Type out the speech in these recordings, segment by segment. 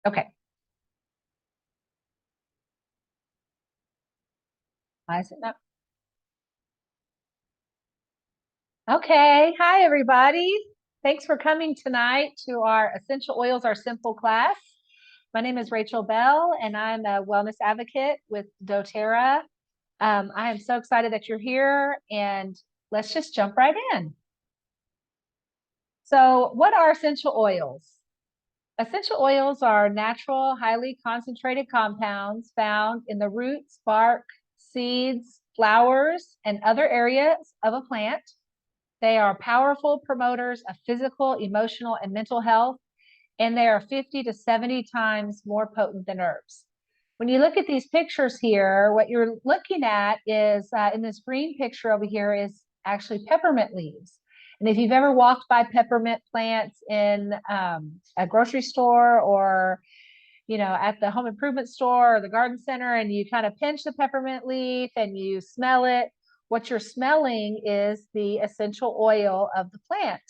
Okay. Why is it not? Okay. Hi, everybody. Thanks for coming tonight to our Essential Oils Are Simple class. My name is Rachel Bell, and I'm a wellness advocate with doTERRA. I am so excited that you're here, and let's just jump right in. So, what are essential oils? Essential oils are natural, highly concentrated compounds found in the roots, bark, seeds, flowers, and other areas of a plant. They are powerful promoters of physical, emotional, and mental health, and they are 50 to 70 times more potent than herbs. When you look at these pictures here, what you're looking at is in this green picture over here is actually peppermint leaves. And if you've ever walked by peppermint plants in a grocery store or at the home improvement store or the garden center, and you kind of pinch the peppermint leaf and you smell it, what you're smelling is the essential oil of the plant.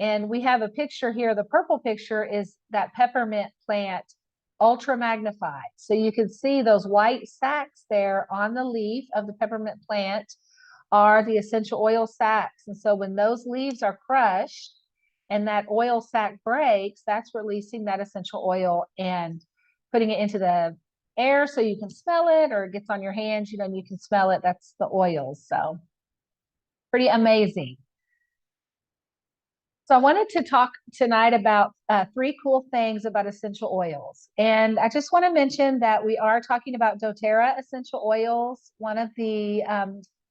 And we have a picture here. The purple picture is that peppermint plant ultra magnified. So you can see those white sacs there on the leaf of the peppermint plant are the essential oil sacs. And so when those leaves are crushed and that oil sac breaks, that's releasing that essential oil and putting it into the air so you can smell it, or it gets on your hands, and you can smell it. That's the oils. So pretty amazing. So I wanted to talk tonight about three cool things about essential oils. And I just want to mention that we are talking about doTERRA essential oils. One of the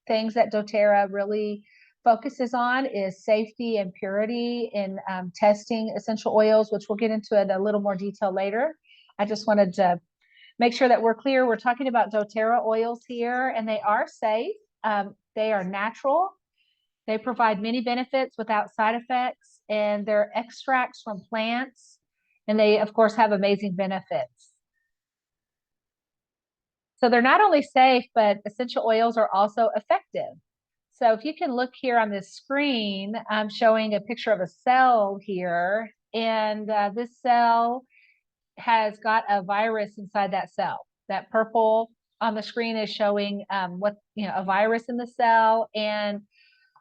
things that doTERRA really focuses on is safety and purity in testing essential oils, which we'll get into in a little more detail later. I just wanted to make sure that we're clear. We're talking about doTERRA oils here, and they are safe. They are natural. They provide many benefits without side effects, and they're extracts from plants, and they, of course, have amazing benefits. So they're not only safe, but essential oils are also effective. So if you can look here on this screen, I'm showing a picture of a cell here, and this cell has got a virus inside that cell. That purple on the screen is showing a virus in the cell, and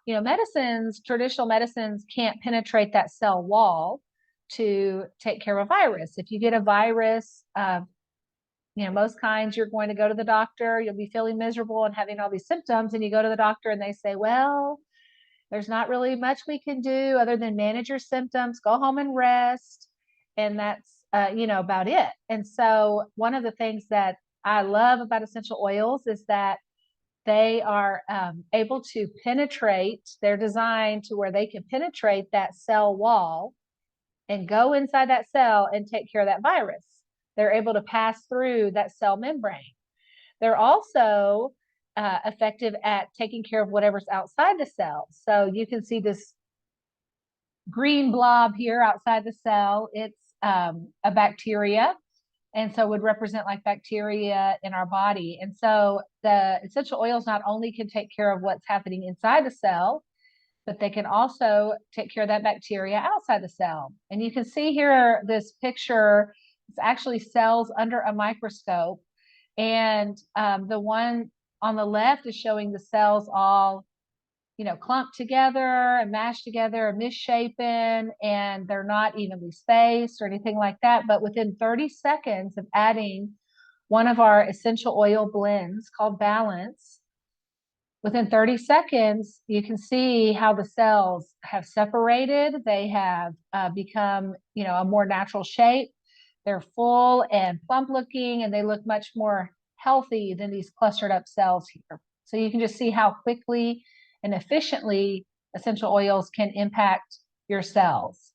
traditional medicines can't penetrate that cell wall to take care of a virus. If you get a virus, most kinds, you're going to go to the doctor, you'll be feeling miserable and having all these symptoms, and you go to the doctor and they say, well, there's not really much we can do other than manage your symptoms, go home and rest. And that's, about it. And so one of the things that I love about essential oils is that they are able to penetrate, they're designed to where they can penetrate that cell wall and go inside that cell and take care of that virus. They're able to pass through that cell membrane. They're also effective at taking care of whatever's outside the cell. So you can see this green blob here outside the cell. It's a bacteria, and so would represent like bacteria in our body. And so the essential oils not only can take care of what's happening inside the cell, but they can also take care of that bacteria outside the cell. And you can see here this picture, it's actually cells under a microscope. And the one on the left is showing the cells all clumped together and mashed together and misshapen, and they're not evenly spaced or anything like that. But within 30 seconds of adding one of our essential oil blends called Balance, within 30 seconds, you can see how the cells have separated. They have become, a more natural shape. They're full and plump looking, and they look much more healthy than these clustered up cells here. So you can just see how quickly and efficiently essential oils can impact your cells.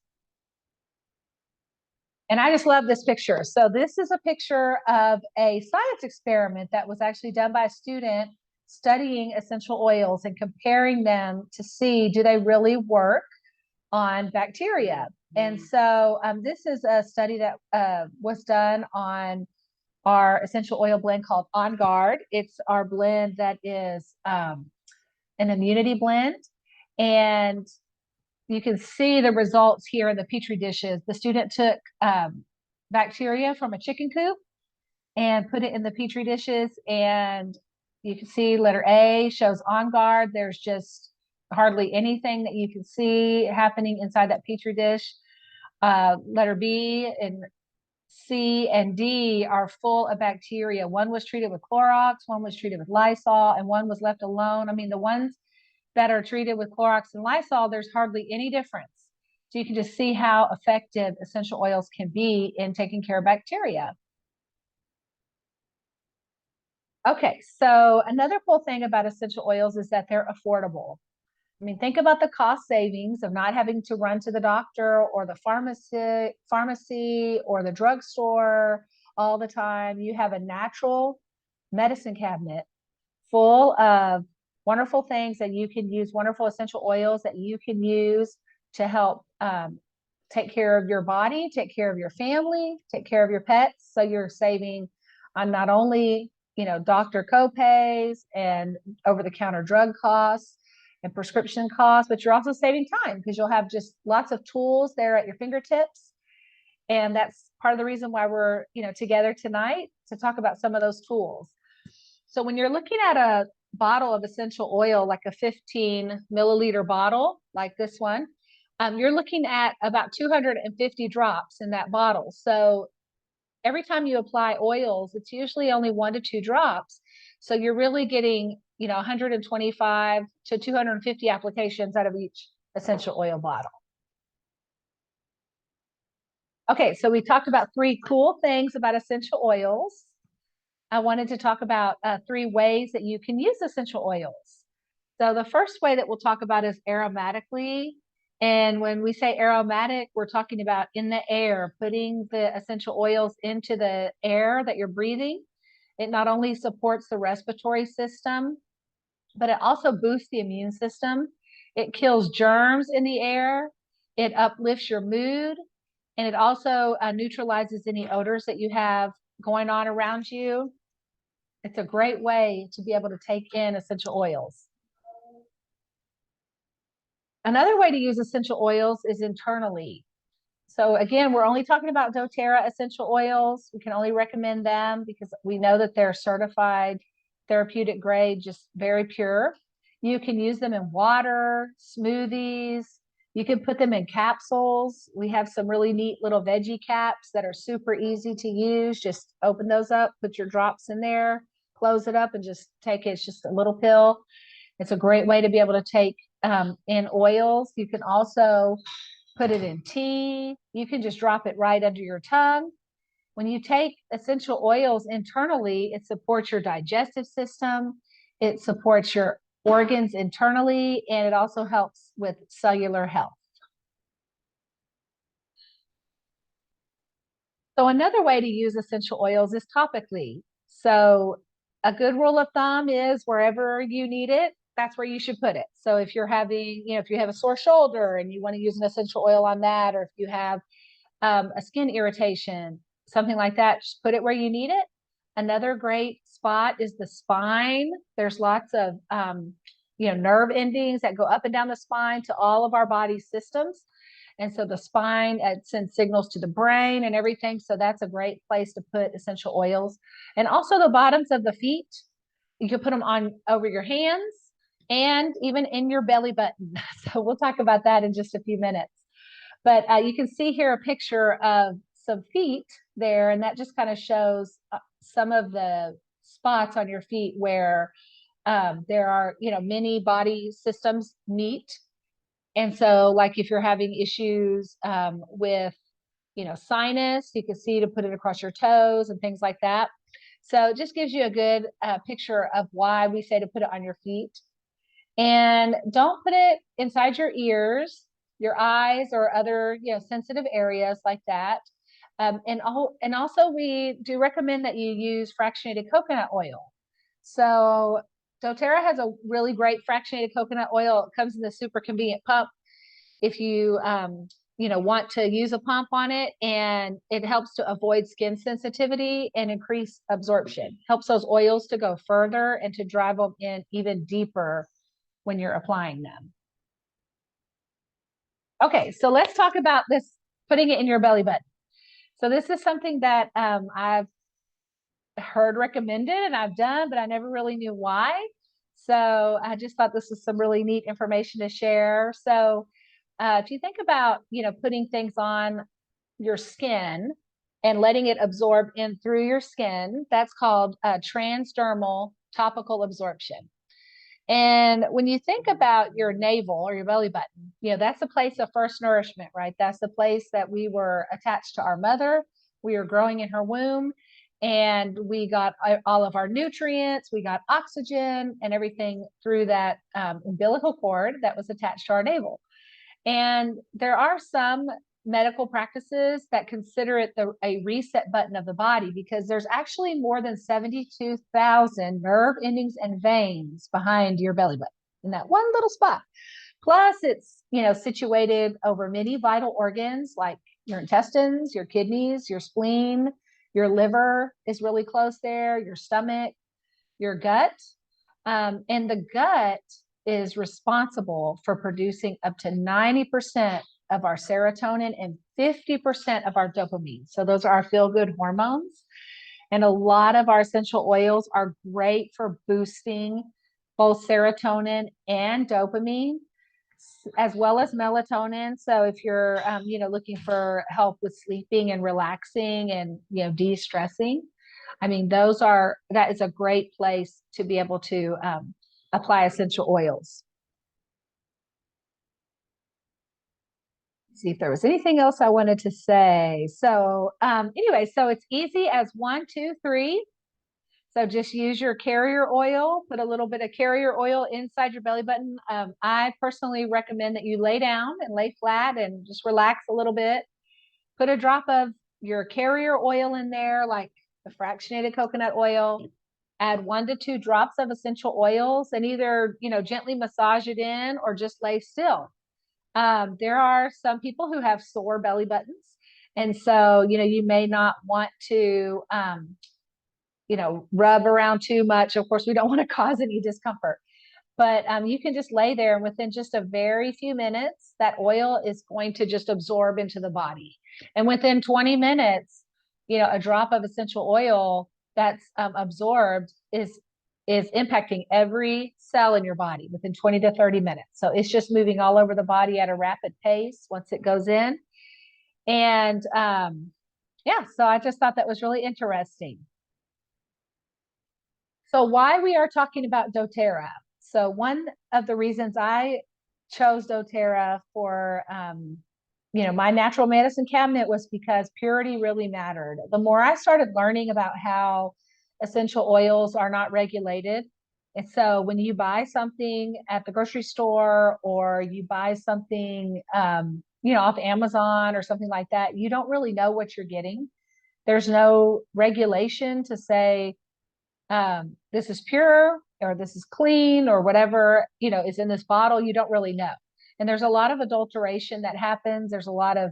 And I just love this picture. So this is a picture of a science experiment that was actually done by a student studying essential oils and comparing them to see, do they really work on bacteria? And so this is a study that was done on our essential oil blend called On Guard. It's our blend that is an immunity blend. And you can see the results here in the Petri dishes. The student took bacteria from a chicken coop and put it in the petri dishes. And you can see letter A shows on guard. There's just hardly anything that you can see happening inside that petri dish. Letter B and C and D are full of bacteria. One was treated with Clorox, one was treated with Lysol, and one was left alone. I mean, the ones that are treated with Clorox and Lysol, there's hardly any difference. So you can just see how effective essential oils can be in taking care of bacteria. Okay, so another cool thing about essential oils is that they're affordable. I mean, think about the cost savings of not having to run to the doctor or the pharmacy or the drugstore all the time. You have a natural medicine cabinet full of wonderful things that you can use, wonderful essential oils that you can use to help take care of your body, take care of your family, take care of your pets. So you're saving on not only, doctor copays and over-the-counter drug costs and prescription costs, but you're also saving time because you'll have just lots of tools there at your fingertips. And that's part of the reason why we're, together tonight to talk about some of those tools. So when you're looking at a bottle of essential oil, like a 15 milliliter bottle, like this one, you're looking at about 250 drops in that bottle. So every time you apply oils, it's usually only 1 to 2 drops. So you're really getting, 125 to 250 applications out of each essential oil bottle. Okay, so we talked about 3 cool things about essential oils. I wanted to talk about 3 ways that you can use essential oils. So the first way that we'll talk about is aromatically. And when we say aromatic, we're talking about in the air, putting the essential oils into the air that you're breathing. It not only supports the respiratory system, but it also boosts the immune system. It kills germs in the air. It uplifts your mood. And it also neutralizes any odors that you have going on around you. It's a great way to be able to take in essential oils. Another way to use essential oils is internally. So again, we're only talking about doTERRA essential oils. We can only recommend them because we know that they're certified therapeutic grade, just very pure. You can use them in water, smoothies. You can put them in capsules. We have some really neat little veggie caps that are super easy to use. Just open those up, put your drops in there, close it up, and just take it. It's just a little pill. It's a great way to be able to take in oils. You can also put it in tea. You can just drop it right under your tongue. When you take essential oils internally, it supports your digestive system. It supports your organs internally, and it also helps with cellular health. So another way to use essential oils is topically. So a good rule of thumb is wherever you need it, that's where you should put it. So if you're having, if you have a sore shoulder and you want to use an essential oil on that, or if you have a skin irritation, something like that, just put it where you need it. Another great spot is the spine. There's lots of, nerve endings that go up and down the spine to all of our body systems. And so the spine sends signals to the brain and everything. So that's a great place to put essential oils. And also the bottoms of the feet. You can put them on over your hands and even in your belly button. So we'll talk about that in just a few minutes. But you can see here a picture of some feet there, and that just kind of shows some of the spots on your feet where there are, many body systems meet. And so like if you're having issues with, sinus, you can see to put it across your toes and things like that. So it just gives you a good picture of why we say to put it on your feet. And don't put it inside your ears, your eyes, or other, sensitive areas like that. And also we do recommend that you use fractionated coconut oil. So doTERRA has a really great fractionated coconut oil. It comes in the super convenient pump if you want to use a pump on it, and it helps to avoid skin sensitivity and increase absorption. Helps those oils to go further and to drive them in even deeper when you're applying them. Okay, so let's talk about this, putting it in your belly button. So this is something that I've heard recommended and I've done, but I never really knew why. So I just thought this was some really neat information to share. So if you think about, putting things on your skin and letting it absorb in through your skin, that's called transdermal topical absorption. And when you think about your navel or your belly button, that's the place of first nourishment, right? That's the place that we were attached to our mother. We were growing in her womb and we got all of our nutrients, we got oxygen and everything through that umbilical cord that was attached to our navel. And there are some medical practices that consider it a reset button of the body because there's actually more than 72,000 nerve endings and veins behind your belly button in that one little spot. Plus, it's situated over many vital organs like your intestines, your kidneys, your spleen, your liver is really close there, your stomach, your gut. And the gut is responsible for producing up to 90% of our serotonin and 50% of our dopamine. So those are our feel-good hormones. And a lot of our essential oils are great for boosting both serotonin and dopamine, as well as melatonin. So if you're, looking for help with sleeping and relaxing and, de-stressing, I mean, that is a great place to be able to apply essential oils. See if there was anything else I wanted to say. So anyway, so it's easy as 1, 2, 3. So just use your carrier oil, put a little bit of carrier oil inside your belly button. I personally recommend that you lay down and lay flat and just relax a little bit. Put a drop of your carrier oil in there, like the fractionated coconut oil. Add 1 to 2 drops of essential oils and either, gently massage it in or just lay still. There are some people who have sore belly buttons. And so, you may not want to, rub around too much. Of course, we don't want to cause any discomfort, but you can just lay there and within just a very few minutes, that oil is going to just absorb into the body. And within 20 minutes, a drop of essential oil that's absorbed is impacting every cell in your body within 20 to 30 minutes. So it's just moving all over the body at a rapid pace once it goes in. And yeah, so I just thought that was really interesting. So why we are talking about doTERRA. So one of the reasons I chose doTERRA for my natural medicine cabinet was because purity really mattered. The more I started learning about how essential oils are not regulated, and so when you buy something at the grocery store or you buy something off Amazon or something like that, you don't really know what you're getting. There's no regulation to say this is pure or this is clean or whatever, is in this bottle. You don't really know. And there's a lot of adulteration that happens. There's a lot of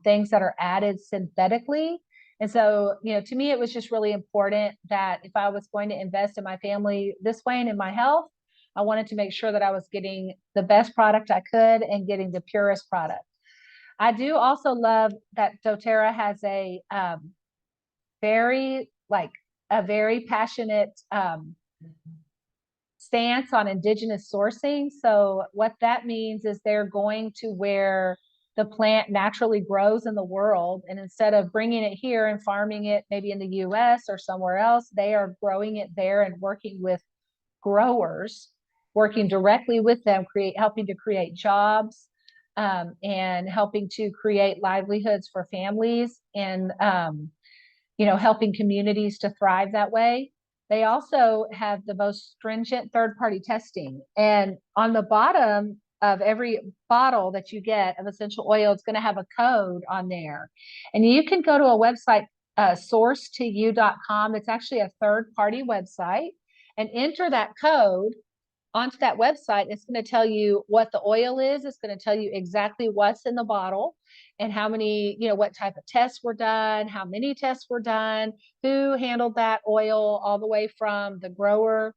things that are added synthetically. And so, to me, it was just really important that if I was going to invest in my family this way and in my health, I wanted to make sure that I was getting the best product I could and getting the purest product. I do also love that doTERRA has very a very passionate stance on indigenous sourcing. So what that means is they're going to where the plant naturally grows in the world. And instead of bringing it here and farming it maybe in the US or somewhere else, they are growing it there and working with growers, working directly with them, helping to create jobs and helping to create livelihoods for families and helping communities to thrive that way. They also have the most stringent third-party testing. And on the bottom of every bottle that you get of essential oil, it's going to have a code on there. And you can go to a website, sourcetoyou.com. It's actually a third-party website, and enter that code onto that website. It's going to tell you what the oil is. It's going to tell you exactly what's in the bottle and how many, what type of tests were done, how many tests were done, who handled that oil, all the way from the grower,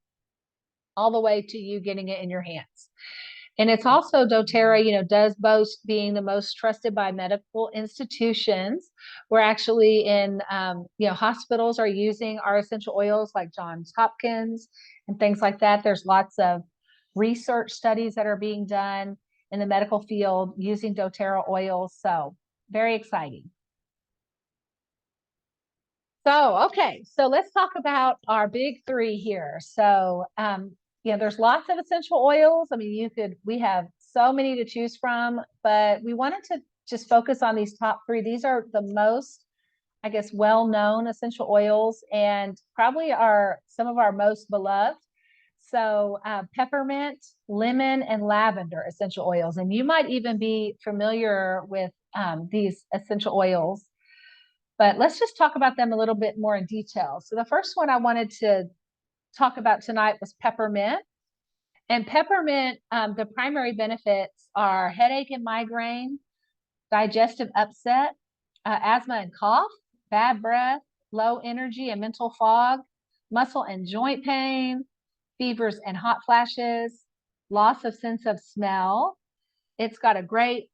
all the way to you getting it in your hands. And it's also doTERRA, does boast being the most trusted by medical institutions. We're actually in, hospitals are using our essential oils like Johns Hopkins and things like that. There's lots of research studies that are being done in the medical field using doTERRA oils. So very exciting. So let's talk about our big three here. There's lots of essential oils. I mean, we have so many to choose from, but we wanted to just focus on these top three. These are the most, I guess, well-known essential oils and probably are some of our most beloved. Peppermint, lemon, and lavender essential oils. And you might even be familiar with these essential oils, but let's just talk about them a little bit more in detail. So the first one I wanted to talk about tonight was peppermint. And peppermint, the primary benefits are headache and migraine, digestive upset, asthma and cough, bad breath, low energy and mental fog, muscle and joint pain, fevers and hot flashes, loss of sense of smell. It's got a great,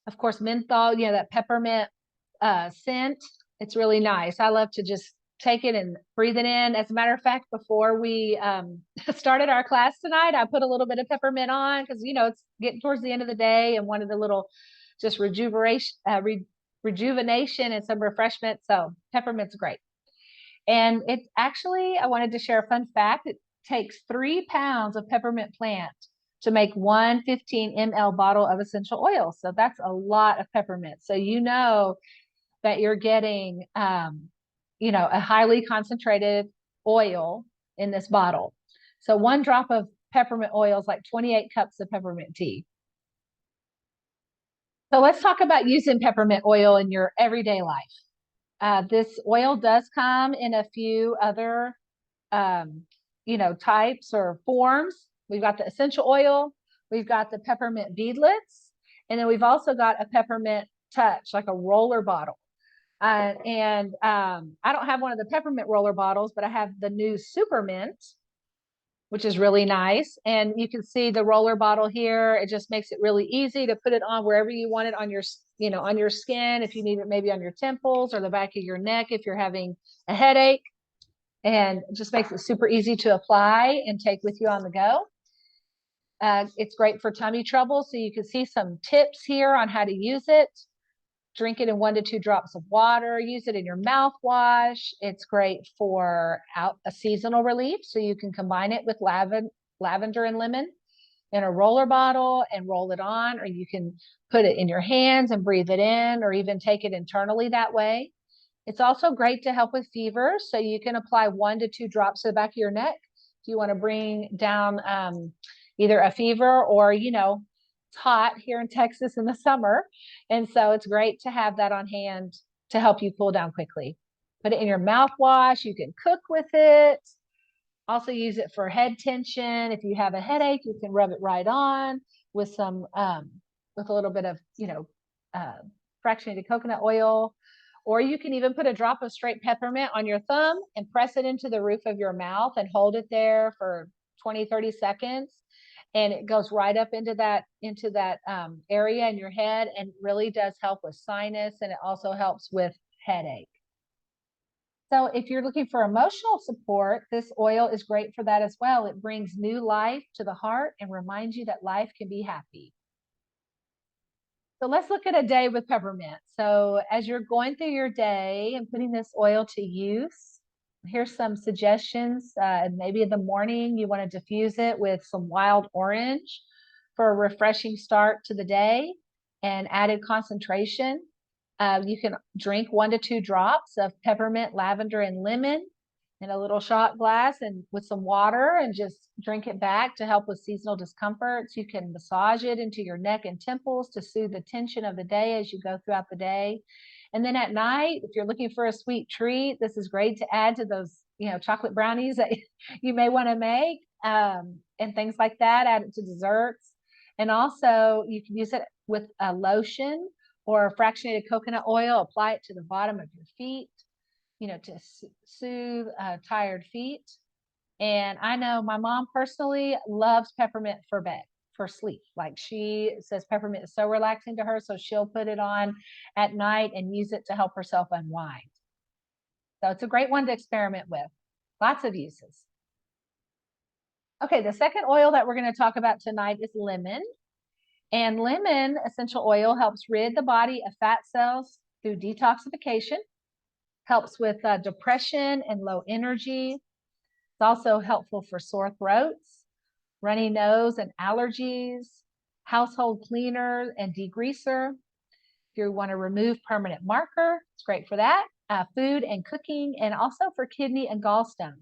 of course, menthol, that peppermint scent. It's really nice. I love to just take it and breathe it in. As a matter of fact, before we started our class tonight, I put a little bit of peppermint on because, it's getting towards the end of the day and wanted a little just rejuvenation and some refreshment. So peppermint's great. And it's actually, I wanted to share a fun fact. It takes 3 pounds of peppermint plant to make one 15 ml bottle of essential oil. So that's a lot of peppermint. So that you're getting, a highly concentrated oil in this bottle. So 1 drop of peppermint oil is like 28 cups of peppermint tea. So let's talk about using peppermint oil in your everyday life. This oil does come in a few other, types or forms. We've got the essential oil, we've got the peppermint beadlets, and then we've also got a peppermint touch, like a roller bottle. I don't have one of the peppermint roller bottles, but I have the new super mint, which is really nice. And you can see the roller bottle here. It just makes it really easy to put it on wherever you want it on your skin. If you need it maybe on your temples or the back of your neck, if you're having a headache, and it just makes it super easy to apply and take with you on the go. It's great for tummy trouble. So you can see some tips here on how to use it. Drink it in 1 to 2 drops of water. Use it in your mouthwash. It's great for a seasonal relief. So you can combine it with lavender and lemon in a roller bottle and roll it on, or you can put it in your hands and breathe it in, or even take it internally that way. It's also great to help with fever. So you can apply 1 to 2 drops to the back of your neck if you want to bring down either a fever or, it's hot here in Texas in the summer. And so it's great to have that on hand to help you cool down quickly. Put it in your mouthwash. You can cook with it. Also use it for head tension. If you have a headache, you can rub it right on with with a little bit of, fractionated coconut oil. Or you can even put a drop of straight peppermint on your thumb and press it into the roof of your mouth and hold it there for 20, 30 seconds. And it goes right up into that area in your head and really does help with sinus, and it also helps with headache. So if you're looking for emotional support, this oil is great for that as well. It brings new life to the heart and reminds you that life can be happy. So let's look at a day with peppermint. So as you're going through your day and putting this oil to use, here's some suggestions. Maybe in the morning, you want to diffuse it with some wild orange for a refreshing start to the day and added concentration. You can drink 1 to 2 drops of peppermint, lavender, and lemon in a little shot glass and with some water, and just drink it back to help with seasonal discomforts. You can massage it into your neck and temples to soothe the tension of the day as you go throughout the day. And then at night, if you're looking for a sweet treat, this is great to add to those, chocolate brownies that you may want to make, and things like that. Add it to desserts. And also you can use it with a lotion or fractionated coconut oil. Apply it to the bottom of your feet, to soothe tired feet. And I know my mom personally loves peppermint for bed. for sleep. Like she says peppermint is so relaxing to her, so she'll put it on at night and use it to help herself unwind. So it's a great one to experiment with. Lots of uses. Okay, the second oil that we're going to talk about tonight is lemon. And lemon essential oil helps rid the body of fat cells through detoxification, helps with depression and low energy. It's also helpful for sore throats, runny nose and allergies, household cleaner and degreaser. If you want to remove permanent marker, it's great for that. Food and cooking, and also for kidney and gallstones.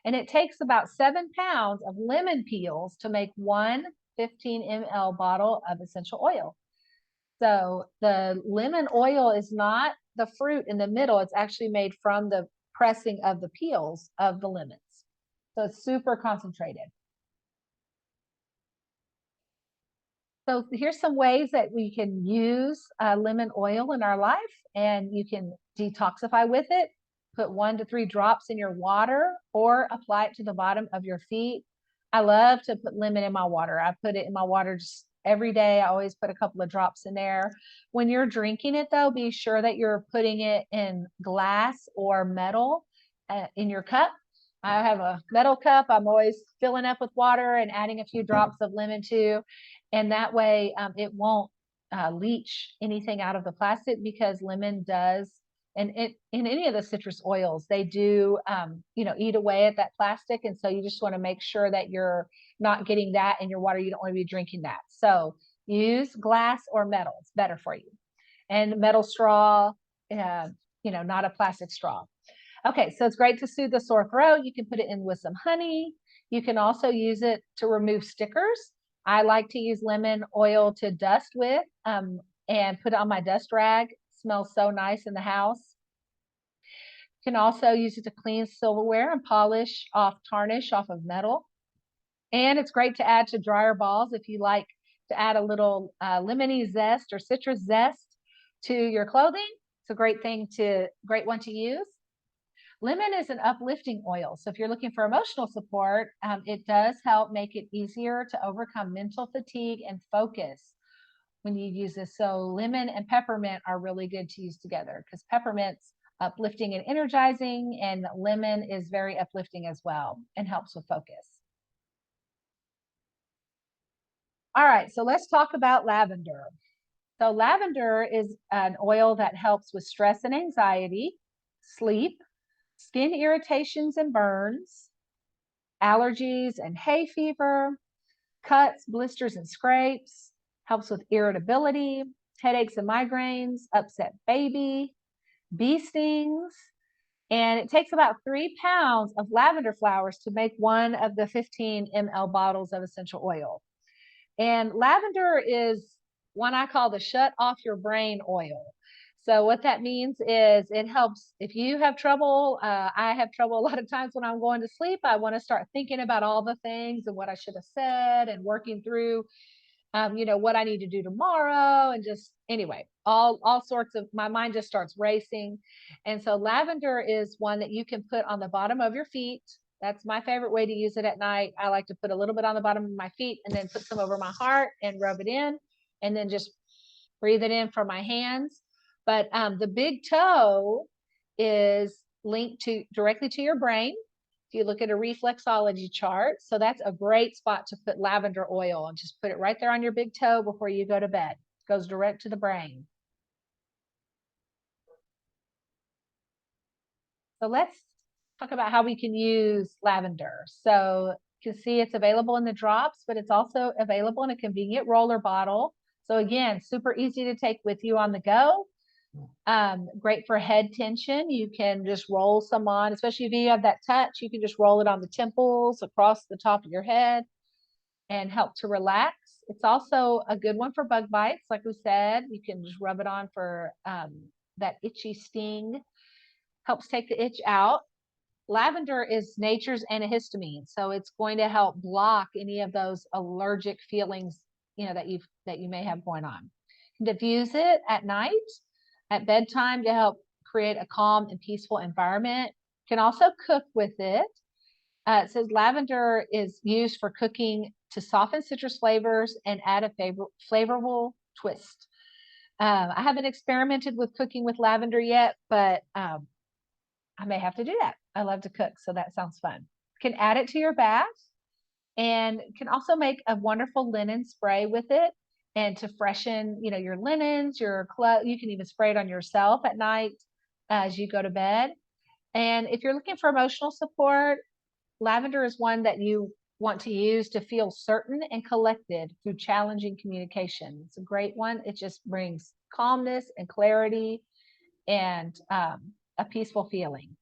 And it takes about 7 pounds of lemon peels to make one 15 ml bottle of essential oil. So the lemon oil is not the fruit in the middle. It's actually made from the pressing of the peels of the lemons. So it's super concentrated. So here's some ways that we can use lemon oil in our life, and you can detoxify with it. Put 1 to 3 drops in your water or apply it to the bottom of your feet. I love to put lemon in my water. I put it in my water just every day. I always put a couple of drops in there. When you're drinking it, though, be sure that you're putting it in glass or metal in your cup. I have a metal cup. I'm always filling up with water and adding a few drops of lemon too. And that way it won't leach anything out of the plastic, because lemon does, and it in any of the citrus oils, they do eat away at that plastic. And so you just want to make sure that you're not getting that in your water. You don't want to be drinking that. So use glass or metal. It's better for you. And metal straw, not a plastic straw. Okay, so it's great to soothe the sore throat. You can put it in with some honey. You can also use it to remove stickers. I like to use lemon oil to dust with and put it on my dust rag. It smells so nice in the house. You can also use it to clean silverware and polish off tarnish off of metal. And it's great to add to dryer balls if you like to add a little lemony zest or citrus zest to your clothing. It's a great one to use. Lemon is an uplifting oil. So if you're looking for emotional support, it does help make it easier to overcome mental fatigue and focus when you use this. So lemon and peppermint are really good to use together, because peppermint's uplifting and energizing, and lemon is very uplifting as well and helps with focus. All right, so let's talk about lavender. So lavender is an oil that helps with stress and anxiety, sleep, skin irritations and burns, allergies and hay fever, cuts, blisters, and scrapes, helps with irritability, headaches and migraines, upset baby, bee stings. And it takes about 3 pounds of lavender flowers to make one of the 15 ml bottles of essential oil. And lavender is one I call the shut off your brain oil. So what that means is it helps if you have trouble. I have trouble a lot of times when I'm going to sleep. I want to start thinking about all the things and what I should have said and working through, what I need to do tomorrow. And just anyway, all sorts of, my mind just starts racing. And so lavender is one that you can put on the bottom of your feet. That's my favorite way to use it at night. I like to put a little bit on the bottom of my feet and then put some over my heart and rub it in, and then just breathe it in from my hands. But the big toe is linked directly to your brain. If you look at a reflexology chart, so that's a great spot to put lavender oil, and just put it right there on your big toe before you go to bed. It goes direct to the brain. So let's talk about how we can use lavender. So you can see it's available in the drops, but it's also available in a convenient roller bottle. So again, super easy to take with you on the go. Great for head tension. You can just roll some on, especially if you have that touch. You can just roll it on the temples, across the top of your head, and help to relax. It's also a good one for bug bites. Like we said, you can just rub it on for that itchy sting. Helps take the itch out. Lavender is nature's antihistamine, so it's going to help block any of those allergic feelings, that you may have going on. Diffuse it at night, at bedtime, to help create a calm and peaceful environment. You can also cook with it. It says lavender is used for cooking to soften citrus flavors and add a flavorful twist. I haven't experimented with cooking with lavender yet, but I may have to do that. I love to cook, so that sounds fun. Can add it to your bath and can also make a wonderful linen spray with it and to freshen, your linens, your clothes. You can even spray it on yourself at night as you go to bed. And if you're looking for emotional support, lavender is one that you want to use to feel certain and collected through challenging communication. It's a great one. It just brings calmness and clarity and a peaceful feeling.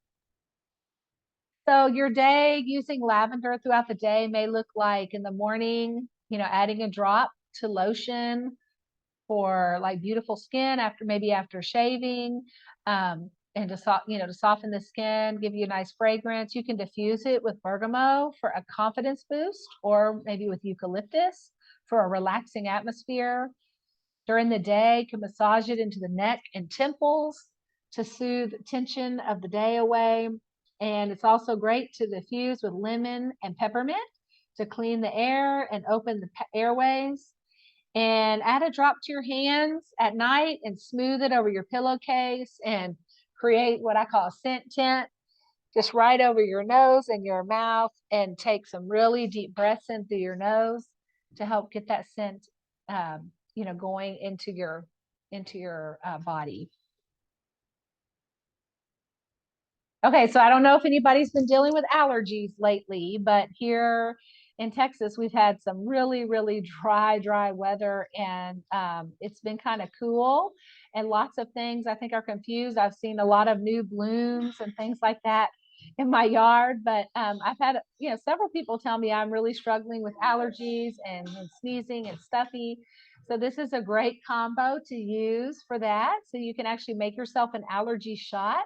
So your day using lavender throughout the day may look like in the morning, adding a drop to lotion for like beautiful skin after shaving, and to soften the skin, give you a nice fragrance. You can diffuse it with bergamot for a confidence boost, or maybe with eucalyptus for a relaxing atmosphere. During the day, you can massage it into the neck and temples to soothe tension of the day away. And it's also great to diffuse with lemon and peppermint to clean the air and open the airways. And add a drop to your hands at night and smooth it over your pillowcase and create what I call a scent tent, just right over your nose and your mouth, and take some really deep breaths in through your nose to help get that scent, going into your body. Okay, so I don't know if anybody's been dealing with allergies lately, but here in Texas, we've had some really, really dry weather, and it's been kind of cool. And lots of things I think are confused. I've seen a lot of new blooms and things like that in my yard, but I've had several people tell me I'm really struggling with allergies and sneezing and stuffy. So this is a great combo to use for that. So you can actually make yourself an allergy shot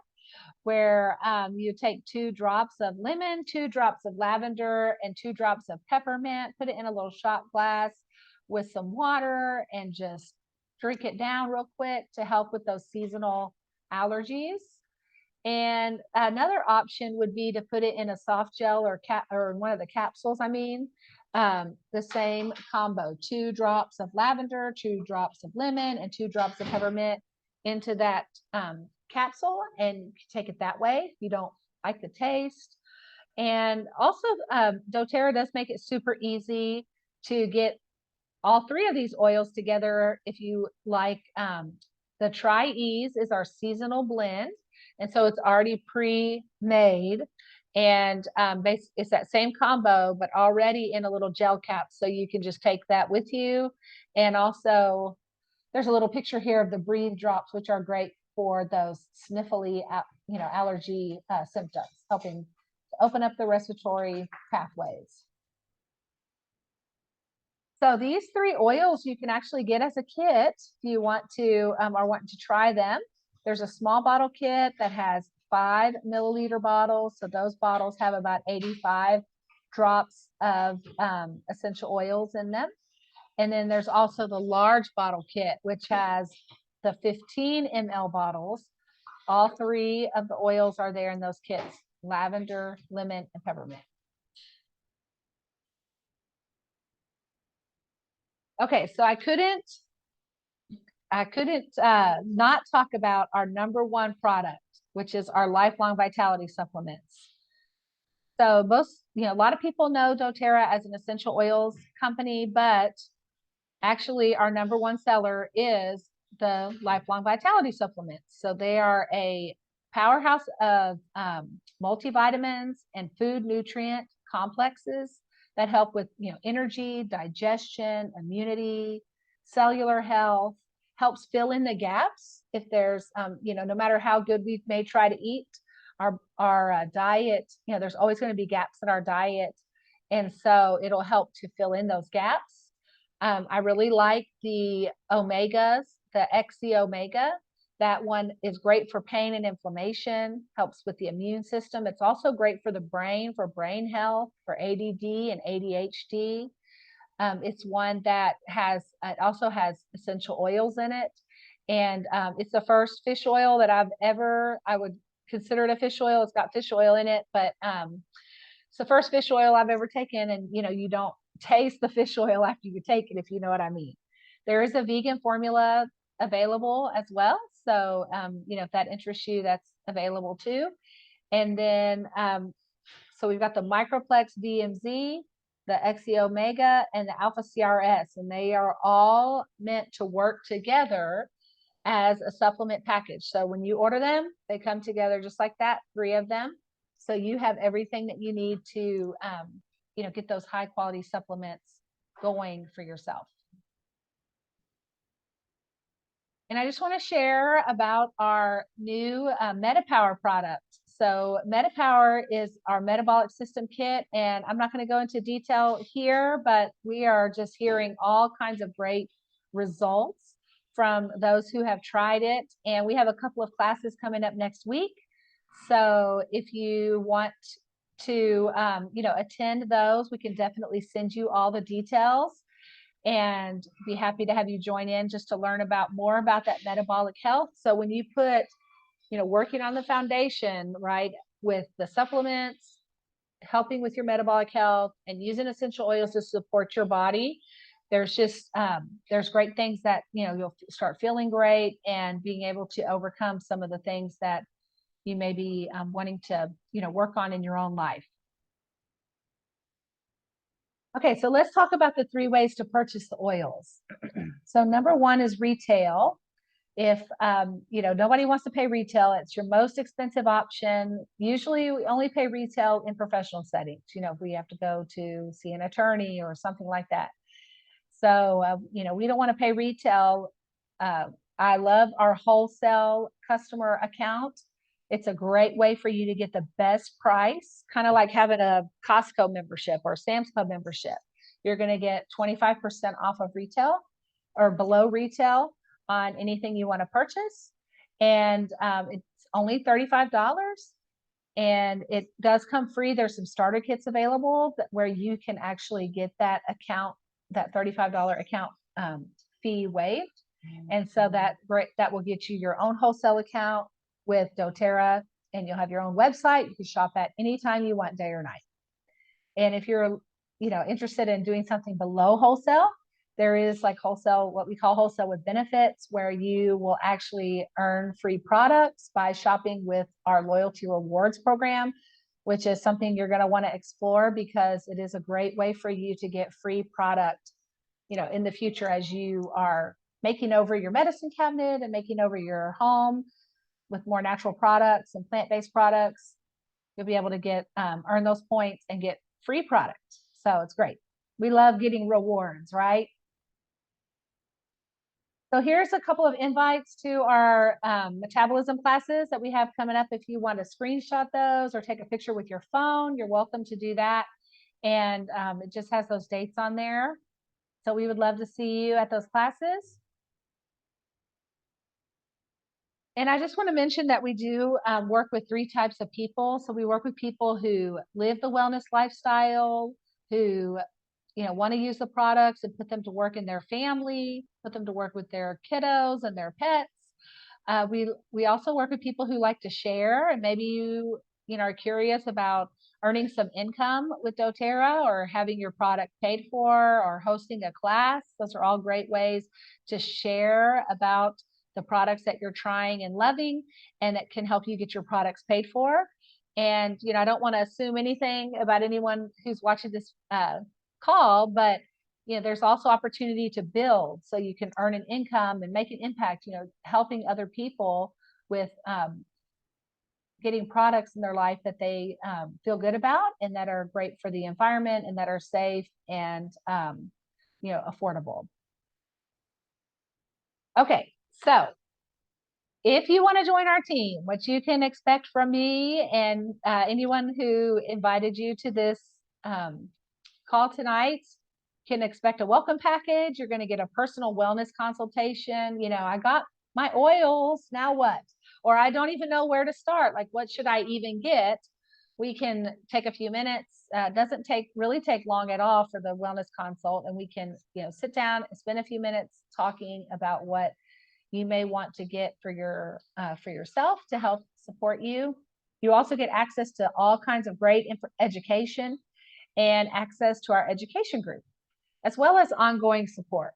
where you take 2 drops of lemon, 2 drops of lavender, and 2 drops of peppermint, put it in a little shot glass with some water, and just drink it down real quick to help with those seasonal allergies. And another option would be to put it in a soft gel or one of the capsules. The same combo: 2 drops of lavender, 2 drops of lemon, and 2 drops of peppermint into that capsule, and take it that way if you don't like the taste. And also, doTERRA does make it super easy to get all 3 of these oils together if you like. The Try Ease is our seasonal blend, and so it's already pre-made, and it's that same combo but already in a little gel cap, so you can just take that with you. And also there's a little picture here of the breathe drops, which are great for those sniffly allergy symptoms, helping to open up the respiratory pathways. So these 3 oils you can actually get as a kit if you want to or want to try them. There's a small bottle kit that has 5 milliliter bottles. So those bottles have about 85 drops of essential oils in them. And then there's also the large bottle kit, which has the 15 ml bottles. All 3 of the oils are there in those kits: lavender, lemon, and peppermint. Okay, so I couldn't not talk about our #1 product, which is our lifelong vitality supplements. So a lot of people know doTERRA as an essential oils company, but actually our #1 seller is the lifelong vitality supplements. So they are a powerhouse of multivitamins and food nutrient complexes that help with energy, digestion, immunity, cellular health, helps fill in the gaps if there's no matter how good we may try to eat our diet, there's always going to be gaps in our diet, and so it'll help to fill in those gaps. I really like the omegas, the XC Omega. That one is great for pain and inflammation, helps with the immune system. It's also great for the brain, for brain health, for ADD and ADHD. It's one that it also has essential oils in it. And it's the first fish oil that I would consider it a fish oil. It's got fish oil in it, but It's the first fish oil I've ever taken, and you don't taste the fish oil after you take it, if you know what I mean. There is a vegan formula available as well. So, if that interests you, that's available too. And then, so we've got the Microplex DMZ, the XE Omega, and the Alpha CRS, and they are all meant to work together as a supplement package. So when you order them, they come together just like that, 3 of them. So you have everything that you need to, get those high quality supplements going for yourself. And I just want to share about our new MetaPower product. So MetaPower is our metabolic system kit, and I'm not going to go into detail here, but we are just hearing all kinds of great results from those who have tried it. And we have a couple of classes coming up next week. So if you want to, attend those, we can definitely send you all the details and be happy to have you join in just to learn more about that metabolic health. So when you put, working on the foundation, right, with the supplements, helping with your metabolic health and using essential oils to support your body, there's just, there's great things that, you'll start feeling great and being able to overcome some of the things that you may be wanting to, work on in your own life. Okay, so let's talk about the 3 ways to purchase the oils. So number 1 is retail. If nobody wants to pay retail, it's your most expensive option. Usually we only pay retail in professional settings, if we have to go to see an attorney or something like that. So we don't want to pay retail. I love our wholesale customer account. It's a great way for you to get the best price, kind of like having a Costco membership or Sam's Club membership. You're going to get 25% off of retail or below retail on anything you want to purchase. And it's only $35. And it does come free. There's some starter kits available where you can actually get that account, that $35 account fee waived. And so that will get you your own wholesale account with doTERRA, and you'll have your own website. You can shop at anytime you want, day or night. And if you're, interested in doing something below wholesale, there is like wholesale, what we call wholesale with benefits, where you will actually earn free products by shopping with our loyalty rewards program, which is something you're going to want to explore because it is a great way for you to get free product, in the future as you are making over your medicine cabinet and making over your home with more natural products and plant-based products. You'll be able to get earn those points and get free products. So it's great. We love getting rewards, right? So here's a couple of invites to our metabolism classes that we have coming up. If you want to screenshot those or take a picture with your phone, you're welcome to do that. And it just has those dates on there. So we would love to see you at those classes. And I just want to mention that we do work with 3 types of people. So we work with people who live the wellness lifestyle, who want to use the products and put them to work in their family, put them to work with their kiddos and their pets. We also work with people who like to share, and maybe you are curious about earning some income with doTERRA or having your product paid for or hosting a class. Those are all great ways to share about the products that you're trying and loving, and that can help you get your products paid for. And I don't want to assume anything about anyone who's watching this call, but there's also opportunity to build so you can earn an income and make an impact, helping other people with getting products in their life that they feel good about and that are great for the environment and that are safe and affordable. Okay, so if you want to join our team, what you can expect from me and anyone who invited you to this call tonight can expect a welcome package. You're going to get a personal wellness consultation. I got my oils, now what? Or I don't even know where to start. Like, what should I even get? We can take a few minutes. Doesn't really take long at all for the wellness consult. And we can, sit down and spend a few minutes talking about what you may want to get for yourself to help support you, You also get access to all kinds of great education and access to our education group, as well as ongoing support.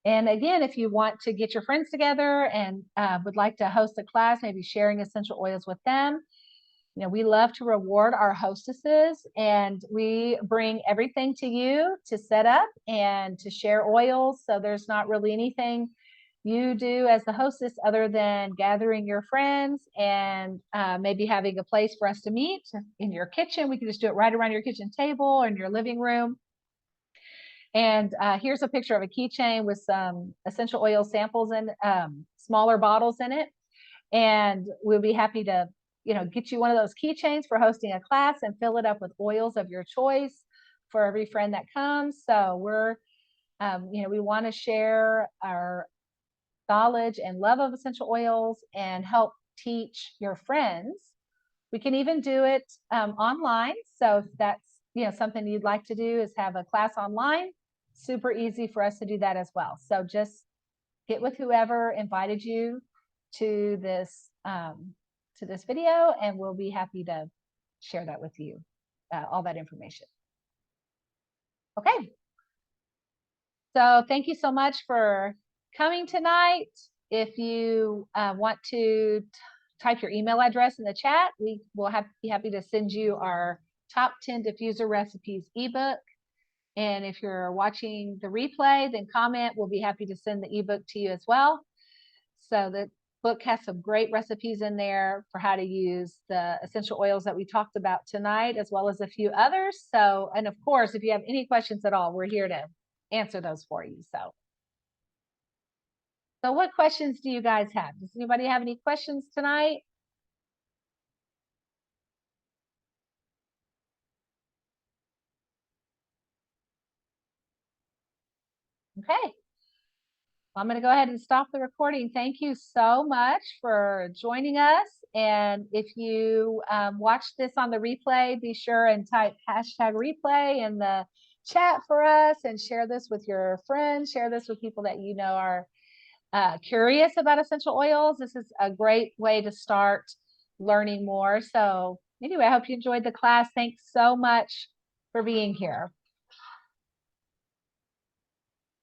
And again, if you want to get your friends together and would like to host a class, maybe sharing essential oils with them, we love to reward our hostesses, and we bring everything to you to set up and to share oils. So there's not really anything you do as the hostess other than gathering your friends and maybe having a place for us to meet in your kitchen. We can just do it right around your kitchen table or in your living room. And here's a picture of a keychain with some essential oil samples in smaller bottles in it. And we'll be happy to, get you one of those keychains for hosting a class and fill it up with oils of your choice for every friend that comes. So we're, we want to share our knowledge and love of essential oils and help teach your friends. We can even do it online. So if that's, something you'd like to do is have a class online, super easy for us to do that as well. So just get with whoever invited you to this video, and we'll be happy to share that with you, all that information. Okay. So thank you so much for coming tonight. If you want to type your email address in the chat, we will be happy to send you our top 10 diffuser recipes ebook. And if you're watching the replay, then comment. We'll be happy to send the ebook to you as well. So the book has some great recipes in there for how to use the essential oils that we talked about tonight, as well as a few others. So, and of course, if you have any questions at all, we're here to answer those for you. So what questions do you guys have? Does anybody have any questions tonight? Okay. I'm going to go ahead and stop the recording. Thank you so much for joining us. And if you watch this on the replay, be sure and type #replay in the chat for us and share this with your friends. Share this with people that you know are curious about essential oils. This is a great way to start learning more. So anyway, I hope you enjoyed the class. Thanks so much for being here.